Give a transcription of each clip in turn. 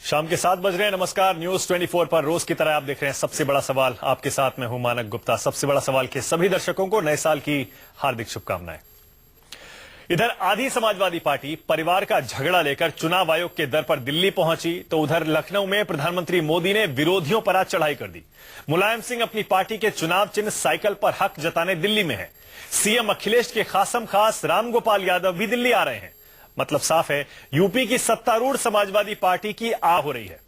शाम के 7 बज रहे हैं। नमस्कार, न्यूज 24 पर रोज की तरह आप देख रहे हैं सबसे बड़ा सवाल। आपके साथ मैं हूं मानक गुप्ता। सबसे बड़ा सवाल के सभी दर्शकों को नए साल की हार्दिक शुभकामनाएं। इधर आधी समाजवादी पार्टी परिवार का झगड़ा लेकर चुनाव आयोग के दर पर दिल्ली पहुंची, तो उधर लखनऊ में प्रधानमंत्री मोदी ने विरोधियों पर आज चढ़ाई कर दी। मुलायम सिंह अपनी पार्टी के चुनाव चिन्ह साइकिल पर हक जताने दिल्ली में है। सीएम अखिलेश के खासम खास रामगोपाल यादव भी दिल्ली आ रहे हैं। मतलब साफ है, यूपी की सत्तारूढ़ समाजवादी पार्टी की आ हो रही है।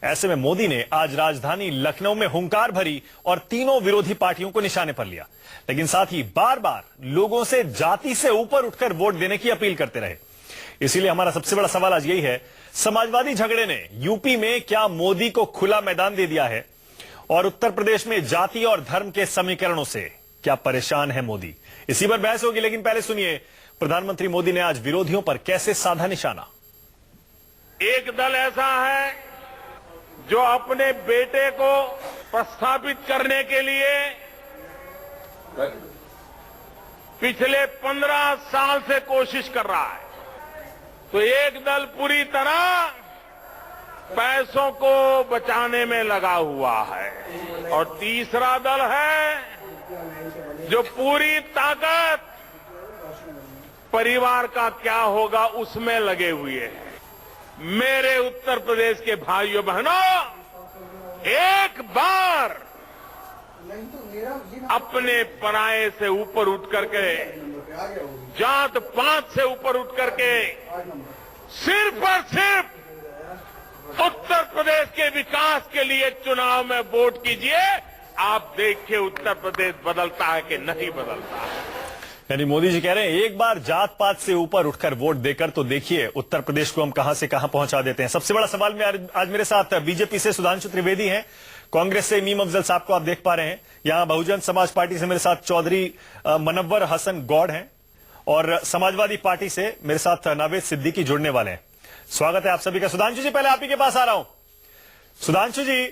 ऐसे में मोदी ने आज राजधानी लखनऊ में हुंकार भरी और तीनों विरोधी पार्टियों को निशाने पर लिया, लेकिन साथ ही बार बार लोगों से जाति से ऊपर उठकर वोट देने की अपील करते रहे। इसीलिए हमारा सबसे बड़ा सवाल आज यही है, समाजवादी झगड़े ने यूपी में क्या मोदी को खुला मैदान दे दिया है, और उत्तर प्रदेश में जाति और धर्म के समीकरणों से क्या परेशान है मोदी? इसी पर बहस होगी, लेकिन पहले सुनिए प्रधानमंत्री मोदी ने आज विरोधियों पर कैसे साधा निशाना। एक दल ऐसा है जो अपने बेटे को प्रस्थापित करने के लिए पिछले 15 साल से कोशिश कर रहा है, तो एक दल पूरी तरह पैसों को बचाने में लगा हुआ है, और तीसरा दल है जो पूरी ताकत परिवार का क्या होगा उसमें लगे हुए हैं। मेरे उत्तर प्रदेश के भाइयों बहनों, एक बार अपने पराये से ऊपर उठ करके, जात पात से ऊपर उठ करके सिर्फ और सिर्फ उत्तर प्रदेश के विकास के लिए चुनाव में वोट कीजिए। आप देखिए उत्तर प्रदेश बदलता है कि नहीं बदलता है। यानी मोदी जी कह रहे हैं एक बार जात पात से ऊपर उठकर वोट देकर तो देखिए उत्तर प्रदेश को हम कहां से कहां पहुंचा देते हैं। सबसे बड़ा सवाल में आज मेरे साथ बीजेपी से सुधांशु त्रिवेदी हैं, कांग्रेस से मीम अफजल साहब को आप देख पा रहे हैं, यहां बहुजन समाज पार्टी से मेरे साथ चौधरी मनव्वर हसन गौड़ हैं, और समाजवादी पार्टी से मेरे साथ नावेद सिद्दीकी जुड़ने वाले हैं। स्वागत है आप सभी का। सुधांशु जी, पहले आप ही के पास आ रहा हूं। सुधांशु जी,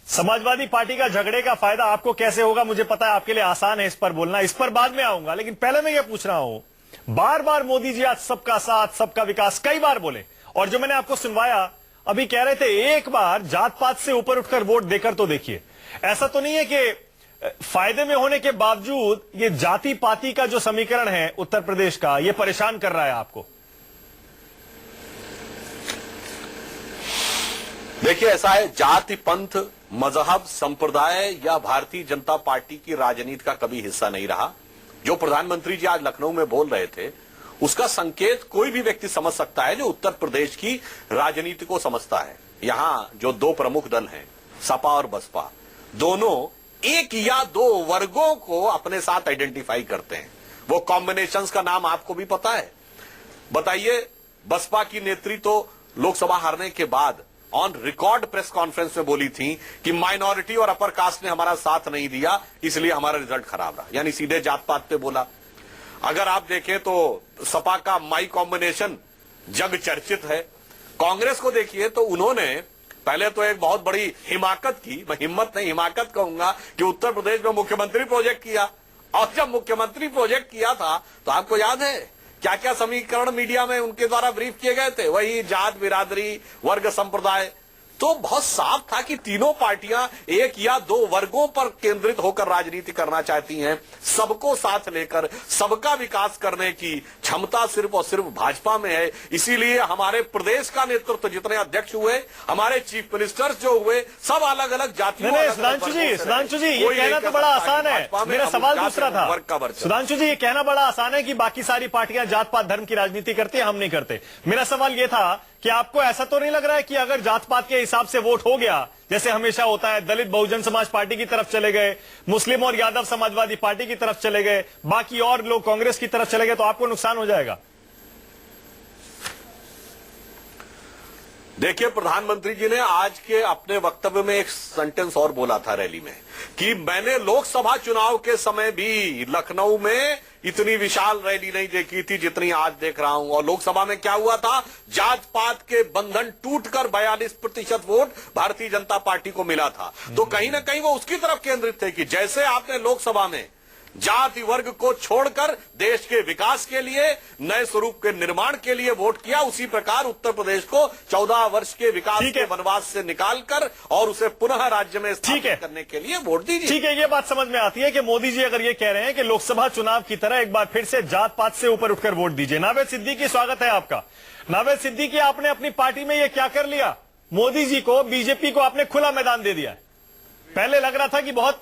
समाजवादी पार्टी का झगड़े का फायदा आपको कैसे होगा? मुझे पता है आपके लिए आसान है इस पर बोलना, इस पर बाद में आऊंगा, लेकिन पहले मैं ये पूछ रहा हूं, बार बार मोदी जी आज सबका साथ सबका विकास कई बार बोले, और जो मैंने आपको सुनवाया अभी कह रहे थे एक बार जात पात से ऊपर उठकर वोट देकर तो देखिए। ऐसा तो नहीं है कि फायदे में होने के बावजूद ये जाति पाति का जो समीकरण है उत्तर प्रदेश का, ये परेशान कर रहा है आपको? देखिए, ऐसा है, जाति पंथ मजहब संप्रदाय या भारतीय जनता पार्टी की राजनीति का कभी हिस्सा नहीं रहा। जो प्रधानमंत्री जी आज लखनऊ में बोल रहे थे उसका संकेत कोई भी व्यक्ति समझ सकता है जो उत्तर प्रदेश की राजनीति को समझता है। यहां जो दो प्रमुख दल हैं, सपा और बसपा, दोनों एक या दो वर्गों को अपने साथ आइडेंटिफाई करते हैं। वो कॉम्बिनेशंस का नाम आपको भी पता है। बताइए, बसपा की नेत्री तो लोकसभा हारने के बाद ऑन रिकॉर्ड प्रेस कॉन्फ्रेंस में बोली थी कि माइनॉरिटी और अपर कास्ट ने हमारा साथ नहीं दिया, इसलिए हमारा रिजल्ट खराब रहा। यानी सीधे जात पात पे बोला। अगर आप देखें तो सपा का माई कॉम्बिनेशन जग चर्चित है। कांग्रेस को देखिए तो उन्होंने पहले तो एक बहुत बड़ी हिमाकत की, मैं हिम्मत नहीं हिमाकत कहूंगा, कि उत्तर प्रदेश में मुख्यमंत्री प्रोजेक्ट किया। और जब मुख्यमंत्री प्रोजेक्ट किया था तो आपको याद है क्या क्या समीकरण मीडिया में उनके द्वारा ब्रीफ किए गए थे? वही जात बिरादरी वर्ग संप्रदाय। तो बहुत साफ था कि तीनों पार्टियां एक या दो वर्गों पर केंद्रित होकर राजनीति करना चाहती हैं। सबको साथ लेकर सबका विकास करने की क्षमता सिर्फ और सिर्फ भाजपा में है। इसीलिए हमारे प्रदेश का नेतृत्व, जितने अध्यक्ष हुए, हमारे चीफ मिनिस्टर्स जो हुए, सब अलग अलग जातियों। सुधांशु जी, ये कहना तो बड़ा आसान है। मेरा सवाल दूसरा था। सुधांशु जी, ये कहना बड़ा आसान है कि बाकी सारी पार्टियां जात पात धर्म की राजनीति करती है, हम नहीं करते। मेरा सवाल ये था कि आपको ऐसा तो नहीं लग रहा है कि अगर जात पात के हिसाब से वोट हो गया, जैसे हमेशा होता है, दलित बहुजन समाज पार्टी की तरफ चले गए, मुस्लिम और यादव समाजवादी पार्टी की तरफ चले गए, बाकी और लोग कांग्रेस की तरफ चले गए, तो आपको नुकसान हो जाएगा? देखिए, प्रधानमंत्री जी ने आज के अपने वक्तव्य में एक सेंटेंस और बोला था रैली में कि मैंने लोकसभा चुनाव के समय भी लखनऊ में इतनी विशाल रैली नहीं देखी थी जितनी आज देख रहा हूं। और लोकसभा में क्या हुआ था? जात पात के बंधन टूटकर 42% वोट भारतीय जनता पार्टी को मिला था। तो कहीं ना कहीं वो उसकी तरफ केंद्रित थे कि जैसे आपने लोकसभा में जाति वर्ग को छोड़कर देश के विकास के लिए, नए स्वरूप के निर्माण के लिए वोट किया, उसी प्रकार उत्तर प्रदेश को 14 वर्ष के विकास के वनवास से निकालकर और उसे पुनः राज्य में स्थापित करने के लिए वोट दीजिए। ठीक है, ये बात समझ में आती है कि मोदी जी अगर ये कह रहे हैं कि लोकसभा चुनाव की तरह एक बार फिर से जात पात से ऊपर उठकर वोट दीजिए। नावेद सिद्दीकी, स्वागत है आपका। नावेद सिद्दीकी, आपने अपनी पार्टी में ये क्या कर लिया? मोदी जी को, बीजेपी को आपने खुला मैदान दे दिया है। पहले लग रहा था कि बहुत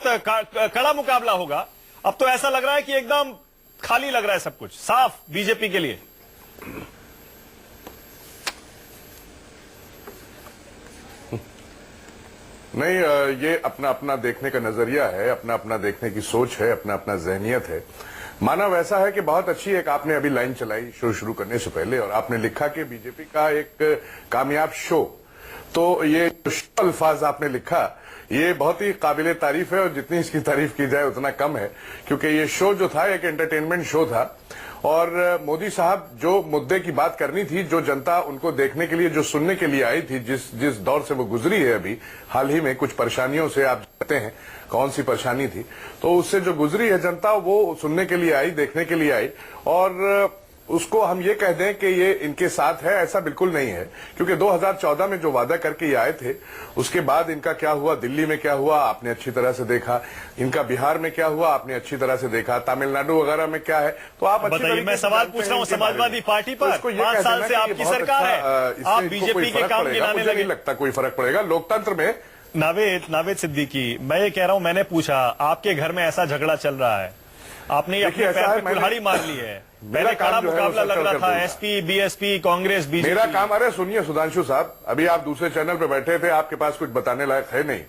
कड़ा मुकाबला होगा, अब तो ऐसा लग रहा है कि एकदम खाली लग रहा है, सब कुछ साफ बीजेपी के लिए। नहीं, ये अपना अपना देखने का नजरिया है, अपना अपना देखने की सोच है, अपना अपना जहनियत है। मानव ऐसा है कि बहुत अच्छी एक आपने अभी लाइन चलाई शो शुरू करने से पहले, और आपने लिखा कि बीजेपी का एक कामयाब शो, तो ये अल्फाज आपने लिखा, ये बहुत ही काबिले तारीफ है, और जितनी इसकी तारीफ की जाए उतना कम है, क्योंकि ये शो जो था एक एंटरटेनमेंट शो था। और मोदी साहब जो मुद्दे की बात करनी थी, जो जनता उनको देखने के लिए, जो सुनने के लिए आई थी, जिस दौर से वो गुजरी है अभी हाल ही में, कुछ परेशानियों से आप जानते हैं कौन सी परेशानी थी, तो उससे जो गुजरी है जनता, वो सुनने के लिए आई, देखने के लिए आई। और उसको हम ये कह दें कि ये इनके साथ है, ऐसा बिल्कुल नहीं है, क्योंकि 2014 में जो वादा करके ये आए थे, उसके बाद इनका क्या हुआ, दिल्ली में क्या हुआ आपने अच्छी तरह से देखा, इनका बिहार में क्या हुआ आपने अच्छी तरह से देखा, तमिलनाडु वगैरह में क्या है, तो आप बताइए। मैं सवाल पूछ रहा हूँ समाजवादी पार्टी पर, 5 साल से आपकी सरकार है, आप बीजेपी के काम गिनाने लगे। नहीं लगता कोई फर्क पड़ेगा लोकतंत्र में। नावेद सिद्दीकी, मैं ये कह रहा हूं, मैंने पूछा आपके घर में ऐसा झगड़ा चल रहा है, आपने अपने पैर पे कुल्हाड़ी मार ली है, पहले कड़ा मुकाबला लग रहा था, एसपी, बीएसपी, कांग्रेस, बीजेपी। मेरा काम, अरे सुनिए सुधांशु साहब, अभी आप दूसरे चैनल पे बैठे थे, आपके पास कुछ बताने लायक है नहीं,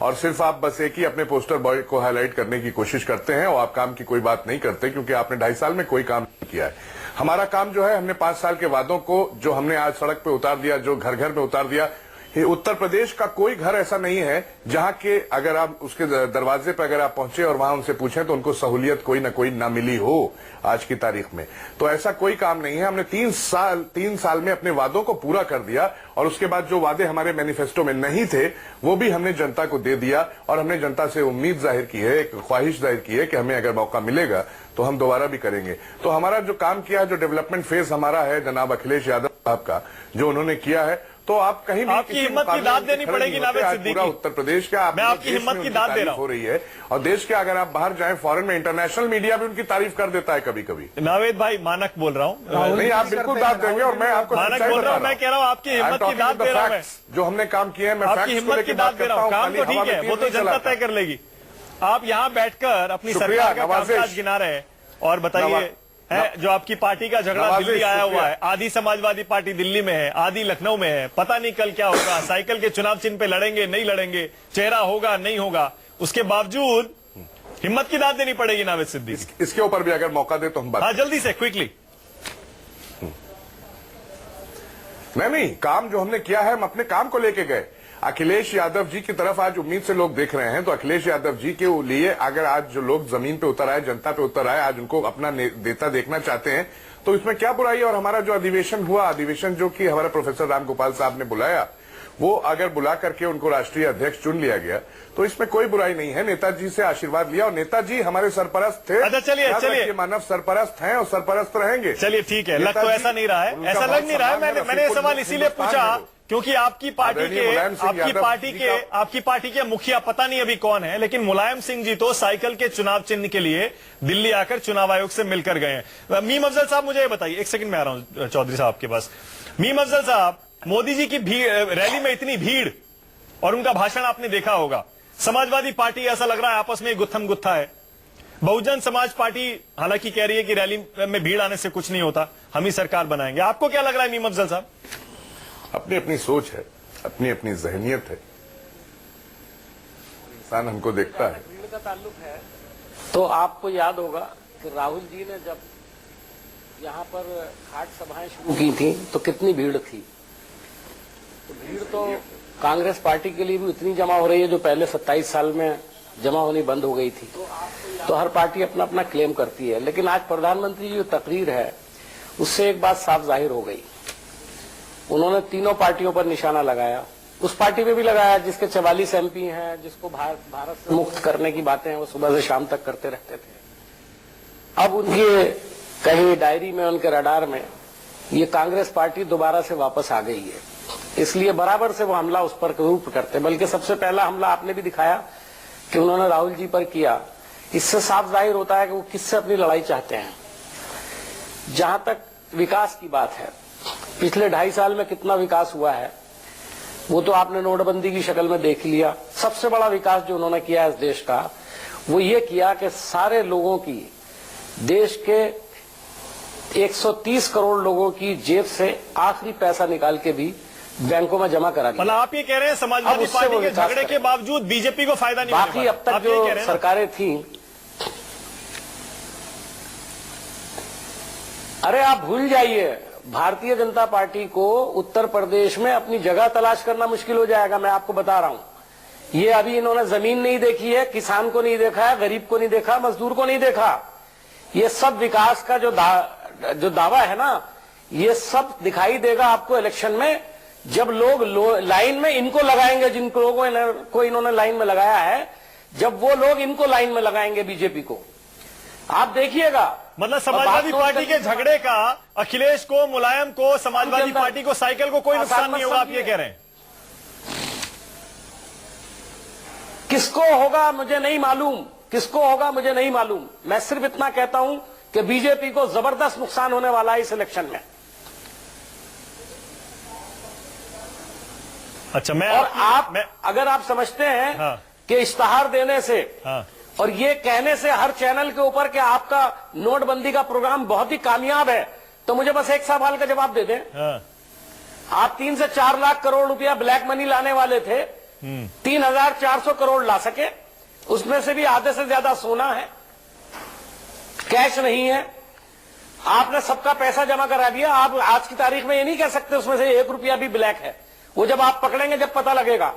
और सिर्फ आप बस एक ही अपने पोस्टर बॉय को हाईलाइट करने की कोशिश करते हैं, और आप काम की कोई बात नहीं करते, क्योंकि आपने 2.5 साल में कोई काम नहीं किया है। हमारा काम जो है, हमने 5 साल के वादों को जो हमने आज सड़क पे उतार दिया, जो घर घर में उतार दिया। उत्तर प्रदेश का कोई घर ऐसा नहीं है जहां के अगर आप उसके दरवाजे पर अगर आप पहुंचे और वहां उनसे पूछें तो उनको सहूलियत कोई ना कोई ना मिली हो आज की तारीख में। तो ऐसा कोई काम नहीं है। हमने 3 साल में अपने वादों को पूरा कर दिया, और उसके बाद जो वादे हमारे मैनिफेस्टो में नहीं थे वो भी हमने जनता को दे दिया, और हमने जनता से उम्मीद जाहिर की है, एक ख्वाहिश जाहिर की है कि हमें अगर मौका मिलेगा तो हम दोबारा भी करेंगे। तो हमारा जो काम किया है, जो डेवलपमेंट फेज हमारा है जनाब अखिलेश यादव साहब का, जो उन्होंने किया है, तो आप कहीं भी आपकी हिम्मत की दाद देनी पड़ेगी नावेद सिद्दीकी। पूरा उत्तर प्रदेश का मैं आपकी हिम्मत की दाद दे रहा हूं। हो रही है, और देश के अगर आप बाहर जाएं फॉरेन में, इंटरनेशनल मीडिया भी उनकी तारीफ कर देता है कभी कभी। नावेद भाई, मानक बोल रहा हूं। नहीं, आप बिल्कुल दाद देंगे, और मैं आपको मानक बोल रहा हूं, मैं कह रहा हूं आपकी हिम्मत की दाद दे रहा हूं। जो हमने काम किया है, मैं आपकी हिम्मत की दाद दे रहा हूं। काम तो ठीक है, वो तो जनता तय कर लेगी। आप यहां बैठकर अपनी सरकार का कामकाज गिना रहे हैं, और बताइए जो आपकी पार्टी का झगड़ा दिल्ली आया हुआ है, आधी समाजवादी पार्टी दिल्ली में है, आधी लखनऊ में है, पता नहीं कल क्या होगा, साइकिल के चुनाव चिन्ह पे लड़ेंगे नहीं लड़ेंगे, चेहरा होगा नहीं होगा, उसके बावजूद हिम्मत की दाद देनी पड़ेगी नावेद सिद्दीकी। इसके ऊपर भी अगर मौका दे तो हम बात। हाँ, जल्दी से क्विकली। नहीं, काम जो हमने किया है, हम अपने काम को लेके गए। अखिलेश यादव जी की तरफ आज उम्मीद से लोग देख रहे हैं, तो अखिलेश यादव जी के लिए अगर आज जो लोग जमीन पे उतर आए, जनता पे उतर आए, आज उनको अपना नेता देखना चाहते हैं, तो इसमें क्या बुराई है। और हमारा जो अधिवेशन हुआ, अधिवेशन जो कि हमारा प्रोफेसर रामगोपाल साहब ने बुलाया, वो अगर बुला करके उनको राष्ट्रीय अध्यक्ष चुन लिया गया, तो इसमें कोई बुराई नहीं है। नेताजी से आशीर्वाद लिया, और नेताजी हमारे सरपरस्त थे। अच्छा, चलिए मानव सरपरस्त हैं और सरपरस्त रहेंगे। चलिए ठीक है, लग तो ऐसा नहीं रहा है, ऐसा लग नहीं रहा है। मैंने ये सवाल इसीलिए पूछा क्योंकि आपकी पार्टी के मुखिया पता नहीं अभी कौन है, लेकिन मुलायम सिंह जी तो साइकिल के चुनाव चिन्ह के लिए दिल्ली आकर चुनाव आयोग से मिलकर गए हैं। मीम अफजल साहब, मुझे ये बताइए, एक सेकंड में आ रहा हूं चौधरी साहब के पास। मीम अफजल साहब, मोदी जी की रैली में इतनी भीड़ और उनका भाषण आपने देखा होगा। समाजवादी पार्टी ऐसा लग रहा है आपस में गुत्थम गुत्था है। बहुजन समाज पार्टी हालांकि कह रही है कि रैली में भीड़ आने से कुछ नहीं होता, हम ही सरकार बनाएंगे। आपको क्या लग रहा है मीम अफजल साहब? अपनी अपनी सोच है, अपनी अपनी जहनियत है, इंसान हमको देखता है। भीड़ का ताल्लुक है तो आपको याद होगा कि राहुल जी ने जब यहाँ पर खाट सभाएं शुरू की थी तो कितनी भीड़ थी। तो भीड़ तो कांग्रेस पार्टी के लिए भी इतनी जमा हो रही है जो पहले 27 साल में जमा होनी बंद हो गई थी। तो हर पार्टी अपना अपना क्लेम करती है, लेकिन आज प्रधानमंत्री की जो तकरीर है उससे एक बात साफ जाहिर हो गई। उन्होंने तीनों पार्टियों पर निशाना लगाया, उस पार्टी पे भी लगाया जिसके 44 MP हैं, जिसको भारत से मुक्त करने की बातें वो सुबह से शाम तक करते रहते थे। अब उनके कहीं डायरी में, उनके रडार में ये कांग्रेस पार्टी दोबारा से वापस आ गई है, इसलिए बराबर से वो हमला उस पर जरूर करते। बल्कि सबसे पहला हमला आपने भी दिखाया कि उन्होंने राहुल जी पर किया। इससे साफ जाहिर होता है कि वो किससे अपनी लड़ाई चाहते हैं। जहां तक विकास की बात है, पिछले 2.5 साल में कितना विकास हुआ है वो तो आपने नोटबंदी की शक्ल में देख लिया। सबसे बड़ा विकास जो उन्होंने किया इस देश का, वो ये किया कि सारे लोगों की, देश के 130 करोड़ लोगों की जेब से आखिरी पैसा निकाल के भी बैंकों में जमा करा दिया। मतलब आप ये कह रहे हैं समाजवादी पार्टी के झगड़े के बावजूद बीजेपी को फायदा नहीं बाकी अब तक जो सरकारें थी, अरे आप भूल जाइए, भारतीय जनता पार्टी को उत्तर प्रदेश में अपनी जगह तलाश करना मुश्किल हो जाएगा। मैं आपको बता रहा हूं, ये अभी इन्होंने जमीन नहीं देखी है, किसान को नहीं देखा है, गरीब को नहीं देखा, मजदूर को नहीं देखा। ये सब विकास का जो दावा है ना, ये सब दिखाई देगा आपको इलेक्शन में, जब लोग लाइन में इनको लगाएंगे, जिन लोगों को इन्होंने लाइन में लगाया है, जब वो लोग इनको लाइन में लगाएंगे बीजेपी को, आप देखिएगा। मतलब समाजवादी पार्टी के झगड़े का अखिलेश को, मुलायम को, समाजवादी पार्टी को, साइकिल को कोई नुकसान नहीं होगा, आप ये कह रहे हैं? किसको होगा मुझे नहीं मालूम, किसको होगा मुझे नहीं मालूम। मैं सिर्फ इतना कहता हूं कि बीजेपी को जबरदस्त नुकसान होने वाला है इस इलेक्शन में। अच्छा, अगर आप समझते हैं कि इश्तहार देने से और ये कहने से हर चैनल के ऊपर कि आपका नोटबंदी का प्रोग्राम बहुत ही कामयाब है, तो मुझे बस एक सवाल का जवाब दे दें। आप 3 से 4 लाख करोड़ रुपया ब्लैक मनी लाने वाले थे, 3,400 करोड़ ला सके, उसमें से भी आधे से ज्यादा सोना है, कैश नहीं है। आपने सबका पैसा जमा करा दिया। आप आज की तारीख में ये नहीं कह सकते उसमें से 1 रुपया भी ब्लैक है। वो जब आप पकड़ेंगे, जब पता लगेगा।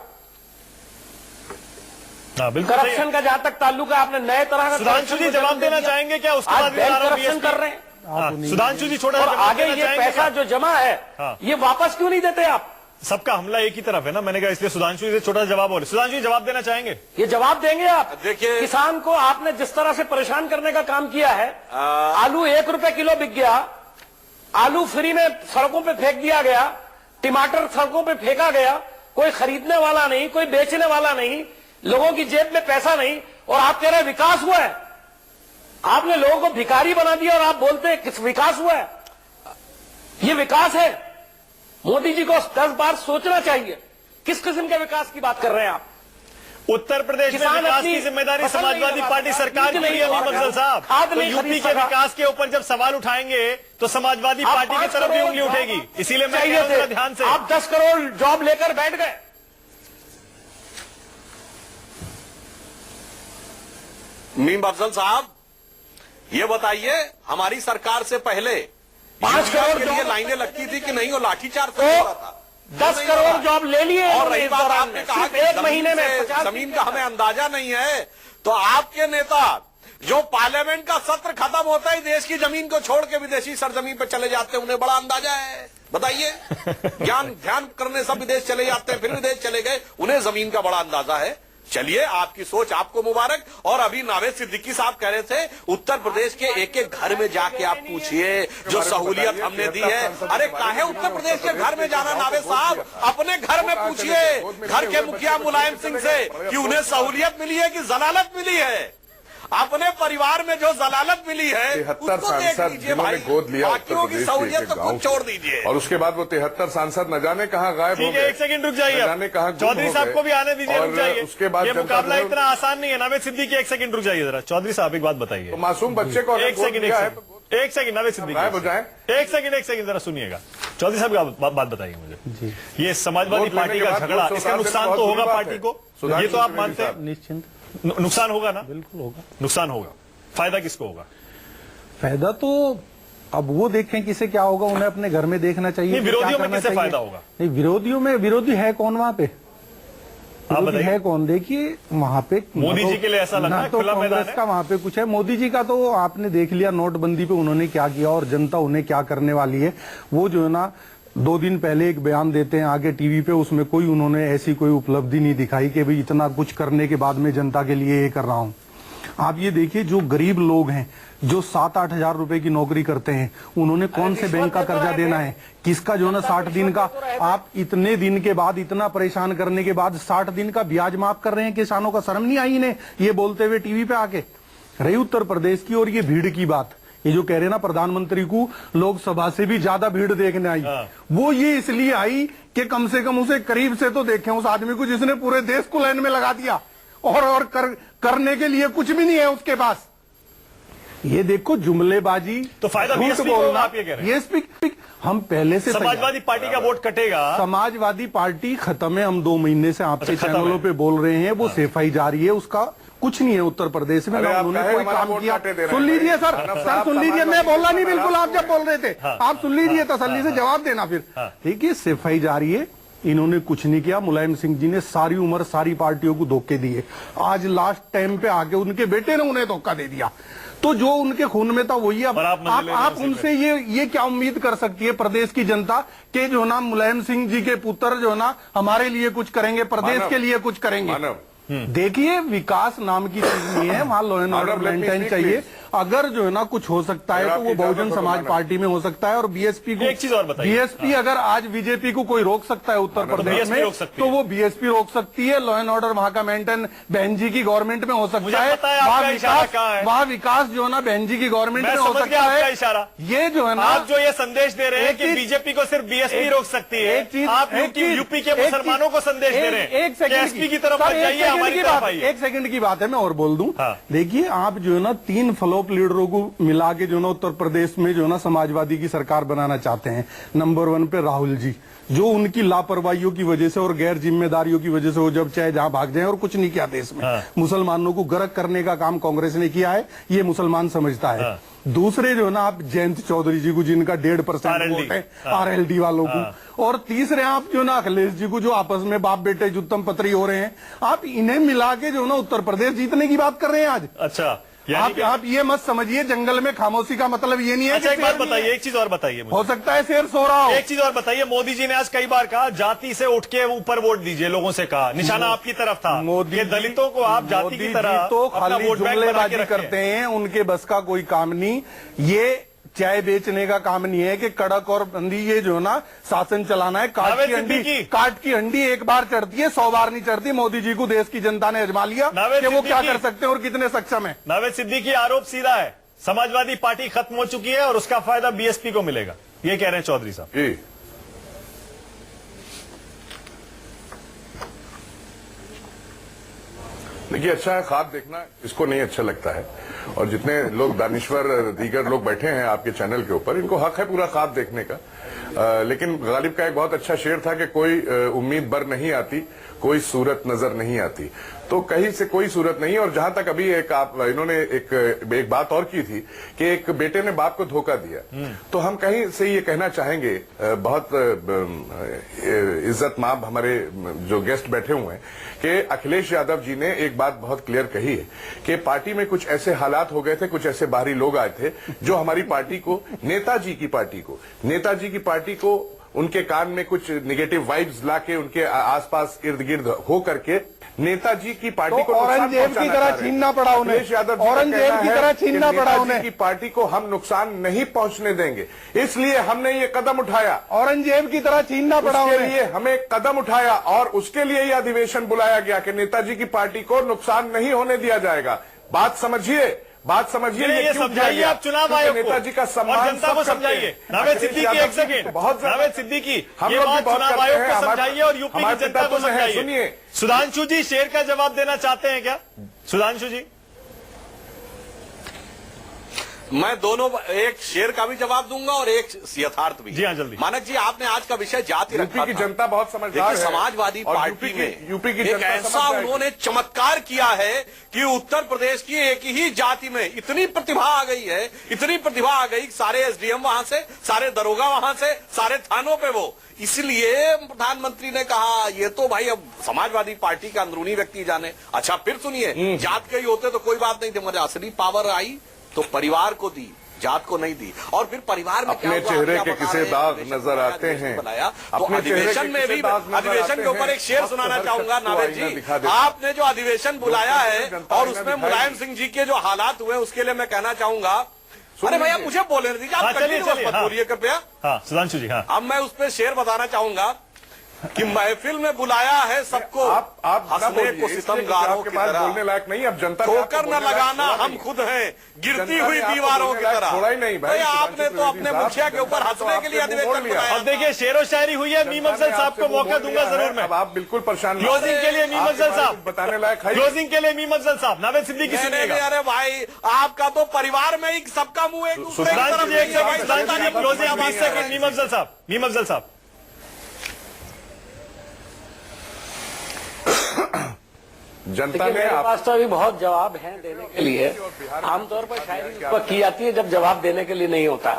करप्शन का जहां तक ताल्लुक है, आपने नए तरह का सुधांशु जी जवाब देना चाहेंगे क्या? उसके बाद करप्शन कर रहे हैं सुधांशु जी, छोटा और आगे ये पैसा जो जमा है ये वापस क्यों नहीं देते आप? सबका हमला एक ही तरफ है ना, मैंने कहा, इसलिए सुधांशु जी से छोटा जवाब बोले। सुधांशु जी जवाब देना चाहेंगे? ये जवाब देंगे आप? देखिए, किसान को आपने जिस तरह से परेशान करने का काम किया है, आलू 1 रुपए किलो बिक गया, आलू फ्री में सड़कों पे फेंक दिया गया, टमाटर सड़कों पे फेंका गया, कोई खरीदने वाला नहीं, कोई बेचने वाला नहीं, लोगों की जेब में पैसा नहीं, और आप कह रहे हैं विकास हुआ है। आपने लोगों को भिखारी बना दिया और आप बोलते हैं किस विकास हुआ है? ये विकास है? मोदी जी को 10 बार सोचना चाहिए किस किस्म के विकास की बात कर रहे हैं आप। उत्तर प्रदेश में विकास की जिम्मेदारी समाजवादी पार्टी सरकार की है अफजल साहब। तो यूपी के विकास के ऊपर जब सवाल उठाएंगे तो समाजवादी पार्टी की तरफ भी उंगली उठेगी। इसीलिए मैं कह रहा हूं ध्यान से। आप 10 करोड़ जॉब लेकर बैठ गए। मीम अफजल साहब, ये बताइए, हमारी सरकार से पहले 5 करोड़ के लिए लाइनें लगती थी कि नहीं, वो लाठीचार्ज हो रहा था। 10 करोड़ जॉब ले लिए। और रही बात, आपने कहा कि 1 महीने में जमीन का हमें अंदाजा नहीं है, तो आपके नेता जो पार्लियामेंट का सत्र खत्म होता ही देश की जमीन को छोड़ के विदेशी सरजमीन पर चले जाते हैं, उन्हें बड़ा अंदाजा है। बताइए, ध्यान करने सब विदेश चले जाते हैं, फिर विदेश चले गए, उन्हें जमीन का बड़ा अंदाजा है। चलिए, आपकी सोच, आपको मुबारक। और अभी नावेद सिद्दीकी साहब कह रहे थे, उत्तर प्रदेश के एक एक घर में जाके आप पूछिए जो सहूलियत हमने दी है। अरे काहे उत्तर प्रदेश के घर में जाना नावेद साहब, अपने घर में पूछिए घर के मुखिया मुलायम सिंह से कि उन्हें सहूलियत मिली है कि जलालत मिली है। अपने परिवार में जो जलालत मिली है 73 सांसद जिन्होंने गोद लिया उत्तर प्रदेश के एक गांव, छोड़ दीजिए। और उसके बाद वो 73 सांसद न जाने कहाँ गायब हो गए। 1 सेकंड रुक जाइए, चौधरी साहब को भी आने दीजिए, रुक जाइए। उसके बाद ये मुकाबला इतना आसान नहीं है। नावेद सिद्दीकी 1 सेकंड रुक जाइए जरा। चौधरी साहब एक बात बताइए, तो मासूम बच्चे को 1 सेकंड नावेद सिद्दीकी गायब हो जाए। 1 सेकंड जरा सुनिएगा। चौधरी साहब बात बताइए मुझे, ये समाजवादी पार्टी का झगड़ा, इसका नुकसान तो होगा पार्टी को, ये तो आप मानते हैं? निश्चिंत नुकसान होगा ना? बिल्कुल होगा। नुकसान होगा। फायदा किसको होगा? फायदा तो अब वो देखें किसे क्या होगा, उन्हें अपने घर में देखना चाहिए। नहीं, विरोधियों में किसे फायदा होगा? नहीं, विरोधियों में विरोधी है कौन वहां पे? आप बताइए, है कौन? देखिए वहां पे मोदी जी के लिए ऐसा लग रहा है तो खुला मैदान कांग्रेस है। का वहां पे कुछ है। मोदी जी का तो आपने देख लिया, नोटबंदी पे उन्होंने क्या किया और जनता उन्हें क्या करने वाली है। वो जो है ना, 2 दिन पहले एक बयान देते हैं आगे टीवी पे, उसमें कोई उन्होंने ऐसी कोई उपलब्धि नहीं दिखाई कि भाई इतना कुछ करने के बाद में जनता के लिए ये कर रहा हूं। आप ये देखिए, जो गरीब लोग हैं, जो 7-8 हजार रुपए की नौकरी करते हैं, उन्होंने कौन से बैंक का कर्जा देना है? किसका जो है ना 60 दिन का, आप इतने दिन के बाद, इतना परेशान करने के बाद 60 दिन का ब्याज माफ कर रहे हैं किसानों का। शर्म नहीं आई इन्हें ये बोलते हुए टीवी पे आके? रही उत्तर प्रदेश की और ये भीड़ की बात, ये जो कह रहे हैं ना प्रधानमंत्री को लोकसभा से भी ज्यादा भीड़ देखने आई, वो ये इसलिए आई कि कम से कम उसे करीब से तो देखें उस आदमी को जिसने पूरे देश को लाइन में लगा दिया और करने के लिए कुछ भी नहीं है उसके पास। ये देखो जुमलेबाजी, तो फायदा झूठ बीएसपी को बोलना, आप ये कह रहे हैं? ये स्पीक हम पहले से समाजवादी पार्टी का वोट कटेगा। समाजवादी पार्टी खत्म है, हम 2 महीने से आपके अच्छा, खत्म चैनलों है। पे बोल रहे हैं, वो सेफाई जारी है, उसका कुछ नहीं है उत्तर प्रदेश में। अरे ना आप उन्होंने कहे कोई हमारा काम वोट किया। काटे दे रहे सुन हैं। लीजिए सर, मानव सर साहब, सुन लीजिए, मैं समाजवादी बोला नहीं पार्टी बिल्कुल, आप जब बोल रहे थे आप सुन लीजिए, तसल्ली से जवाब देना फिर। देखिए सेफाई जारी है, इन्होंने कुछ नहीं किया। मुलायम सिंह जी ने सारी उम्र सारी पार्टियों को धोखे दिए, आज लास्ट टाइम पे आके उनके बेटे ने उन्हें धोखा दे दिया। तो जो उनके खून में था वही अब आप उनसे ये क्या उम्मीद कर सकती है प्रदेश की जनता के जो ना मुलायम सिंह जी के पुत्र जो ना हमारे लिए कुछ करेंगे, प्रदेश के लिए कुछ करेंगे? देखिए विकास नाम की चीज नहीं है, वहां लॉ एंड ऑर्डर मेंटेन चाहिए। अगर जो है ना कुछ हो सकता है तो वो बहुजन समाज पार्टी में हो सकता है। और बीएसपी को, एक चीज और बताइए, बीएसपी अगर आज बीजेपी को कोई रोक सकता है उत्तर प्रदेश में तो वो बीएसपी रोक सकती है। लॉ एंड ऑर्डर वहां का मेंटेन बहन जी की गवर्नमेंट में हो सकता है। वहां विकास जो है ना बहन जी की गवर्नमेंट में हो सकता है। इशारा ये जो है ना, आप जो ये संदेश दे रहे हैं कि बीजेपी को सिर्फ बीएसपी रोक सकती है, आप यूपी के मुसलमानों को संदेश दे रहे हैं। एक सेकंड एसपी की तरफ मत जाइए, हमारी तरफ आइए। एक सेकंड की बात है, मैं और बोल दूं। देखिए आप जो है ना 3 फ्लॉप लीडरों को मिला के जो ना उत्तर प्रदेश में जो ना समाजवादी की सरकार बनाना चाहते हैं। नंबर 1 पे राहुल जी, जो उनकी लापरवाहियों की वजह से और गैर जिम्मेदारियों की वजह से वो जब चाहे जहां भाग जाएं और कुछ नहीं किया देश में। मुसलमानों को गर्क करने का काम कांग्रेस ने किया है, ये मुसलमान समझता है। दूसरे जो है ना आप जयंत चौधरी जी को, जिनका 1.5% वोट है आरएलडी वालों को। और तीसरे आप जो ना अखिलेश जी को, जो आपस में बाप बेटे जुत्तम पत्री हो रहे हैं। आप इन्हें मिला के जो ना उत्तर प्रदेश जीतने की बात कर रहे हैं आज। अच्छा, आप ये मत समझिए जंगल में खामोशी का मतलब ये नहीं है। अच्छा, एक बात बताइए, एक चीज और बताइए मुझे। हो सकता है शेर सो रहा हो। एक चीज और बताइए, मोदी जी ने आज कई बार कहा जाति से उठ के ऊपर वोट दीजिए, लोगों से कहा, निशाना आपकी तरफ था। मोदी ये दलितों को आप जाति की तरह तो अपना खाली वोट बैंक बना के जुमलेबाजी रखे करते हैं, उनके बस का कोई काम नहीं। ये चाय बेचने का काम नहीं है कि कड़क और बंदी ये जो ना शासन चलाना है। काट की हंडी एक बार चढ़ती है, 100 बार नहीं चढ़ती। मोदी जी को देश की जनता ने आजमा लिया कि वो क्या कर सकते हैं और कितने सक्षम है। नावेद सिद्दीकी आरोप सीधा है, समाजवादी पार्टी खत्म हो चुकी है और उसका फायदा बीएसपी को मिलेगा, ये कह रहे हैं चौधरी साहब। देखिए अच्छा है, ख्वाब देखना इसको नहीं अच्छा लगता है। और जितने लोग दानिश्वर दीगर लोग बैठे हैं आपके चैनल के ऊपर, इनको हक है पूरा ख्वाब देखने का। लेकिन गालिब का एक बहुत अच्छा शेर था कि कोई उम्मीद बर नहीं आती, कोई सूरत नजर नहीं आती। तो कहीं से कोई सूरत नहीं। और जहां तक अभी इन्होंने एक बात और की थी कि एक बेटे ने बाप को धोखा दिया, तो हम कहीं से ये कहना चाहेंगे, बहुत इज्जत माब हमारे जो गेस्ट बैठे हुए हैं, कि अखिलेश यादव जी ने एक बात बहुत क्लियर कही है कि पार्टी में कुछ ऐसे हालात हो गए थे, कुछ ऐसे बाहरी लोग आए थे जो हमारी पार्टी को, नेताजी की पार्टी को उनके कान में कुछ निगेटिव वाइब्स लाके उनके आसपास इर्द गिर्द हो करके नेताजी की पार्टी को औरंगजेब की तरह छीनना पड़ा उन्हें। औरंगजेब की तरह छीनना पड़ा उन्हें। की पार्टी को हम नुकसान नहीं पहुंचने देंगे, इसलिए हमने ये कदम उठाया। औरंगजेब की तरह छीनना पड़ा उसके उन्हें। लिए हमें कदम उठाया और उसके लिए यह अधिवेशन बुलाया गया कि नेताजी की पार्टी को नुकसान नहीं होने दिया जाएगा। बात समझिए। ये समझाइए आप चुनाव आयोग को, नेताजी का सम्मान और जनता को समझाइए। नावेद सिद्दीकी एक सेकंड, नावेद सिद्दीकी ये बात चुनाव आयोग को समझाइए और यूपी की जनता को समझाइए। सुनिए, सुधांशु जी शेर का जवाब देना चाहते हैं क्या? सुधांशु जी, मैं दोनों, एक शेर का भी जवाब दूंगा और एक यथार्थ भी। जी हाँ, जल्दी। मानक जी, आपने आज का विषय जाति रखा था। यूपी की जनता बहुत समझदार है। समाजवादी पार्टी में यूपी की एक ऐसा उन्होंने चमत्कार किया है कि उत्तर प्रदेश की एक ही जाति में इतनी प्रतिभा आ गई है, इतनी प्रतिभा आ गई, सारे एसडीएम वहां से, सारे दरोगा वहां से, सारे थानों पे वो। इसलिए प्रधानमंत्री ने कहा ये तो भाई अब समाजवादी पार्टी का अंदरूनी व्यक्ति जाने। अच्छा फिर सुनिए, जात के ही होते तो कोई बात नहीं थी, मगर असली पावर आई तो परिवार को दी, जात को नहीं दी। और फिर परिवार में अपने क्या हुआ, चेहरे आप के बता किसे रहे हैं, दाग अधिवेशन नजर बनाया, आते अधिवेशन हैं, बनाया, तो अपने चेहरे के अधिवेशन में किसे भी दाग नजर अधिवेशन आते के ऊपर हैं, एक शेर अब तो सुनाना हर चाहूंगा शख्स को नावेद आईना जी। दिखा देता। आपने जो अधिवेशन बुलाया है जनता और आईना उसमें दिखाएगी। मुलायम सिंह जी के जो हालात हुए उसके लिए मैं कहना चाहूंगा, अरे भैया मुझे बोलने दीजिए, हाँ, आप चलिए, कंटिन्यूअस चलिए, मत हाँ। बोलिए कृपया। हाँ सुधांशु जी, हाँ। अब मैं उस पर शेर बताना चाहूंगा कि महफिल में बुलाया है सबको, आप ना हंसने बोलिए, को इसलिए सितमगारों आपके की पास तरह, बोलने लायक नहीं। अब जनता ने ठोकर आपको न बोलने लायक लगाना छोड़ा हम नहीं। खुद हैं, गिरती जनता हुई ने आपको दीवारों बोलने की लायक तरह। छोड़ा ही नहीं भाई, तो आपने सुधांशु तो अपने त्रिवेदी साहब, मुखिया के ऊपर जनता हंसने के लिए आपसे मुंह अधिवेशन मोड़ लिया। बुलाया। अब देखिए शेरो शायरी हुई है मीम अफजल साहब को मौका दूंगा जरूर मैं। अब आप बिल्कुल परेशान मत क्लोजिंग के लिए मीम आपके अफजल पास साहब, कुछ बताने लायक है। क्लोजिंग के लिए मीम अफजल साहब, नावेद सिद्दीकी नहीं, नहीं, सुनिएगा। अरे भाई आपका तो परिवार में ही सबका मुंह एक दूसरे की सुधांशु तरफ जी एक नहीं है भाई, सेकंड, सुधांशु जी जनता ने क्लोजिंग अपनी 5 सेकंड, मीम अफजल साहब, मीम अफजल साहब। जनता देखिए, ने मेरे आप पास तो अभी बहुत जवाब हैं देने के लिए। आमतौर पर शायरी उस वक्त की जाती है जब जवाब देने के लिए नहीं होता।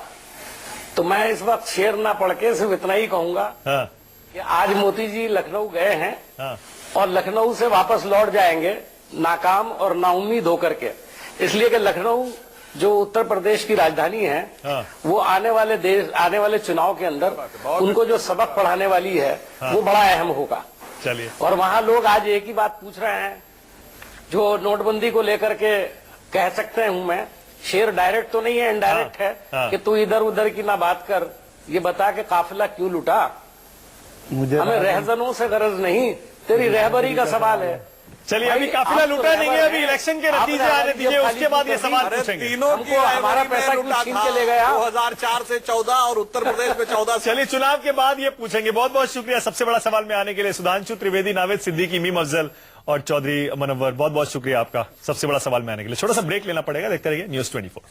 तो मैं इस वक्त शेर ना पढ़ के सिर्फ इतना ही कहूंगा हाँ, कि आज मोदी जी लखनऊ गए हैं हाँ, और लखनऊ से वापस लौट जाएंगे नाकाम और नाउम्मीद होकर के। इसलिए कि लखनऊ जो उत्तर प्रदेश की राजधानी है, हाँ। वो आने वाले चुनाव के अंदर उनको जो सबक पढ़ाने वाली है, वो बड़ा अहम होगा। चलिए। और वहां लोग आज एक ही बात पूछ रहे हैं, जो नोटबंदी को लेकर के कह सकते हूं मैं, शेर डायरेक्ट तो नहीं है, इनडायरेक्ट हाँ, है हाँ। कि तू इधर उधर की ना बात कर, ये बता के काफिला क्यों लुटा। मुझे हमें रहजनों से गरज नहीं, तेरी रहबरी का सवाल है। चलिए अभी भाई, काफिला आप तो लुटा नहीं है, रहबर अभी हैं। इलेक्शन के आप नतीजे रहबर आने की दीजिए, अब उसके बाद ये खाली सवाल अरे पूछेंगे। तीनों की हमको हमारा रहबरी में पैसा क्यों लुटा छीन था। के ले गया? 2004 से 14 और उत्तर प्रदेश में 14 से। चलिए चुनाव के बाद ये पूछेंगे। बहुत बहुत शुक्रिया सबसे बड़ा सवाल में आने के लिए सुधांशु त्रिवेदी, नावेद सिद्दीकी, मीम अफजल और चौधरी मनव्वर, बहुत बहुत शुक्रिया आपका सबसे बड़ा सवाल में आने के लिए। छोटा सा ब्रेक लेना पड़ेगा, देखते रहिए News 24।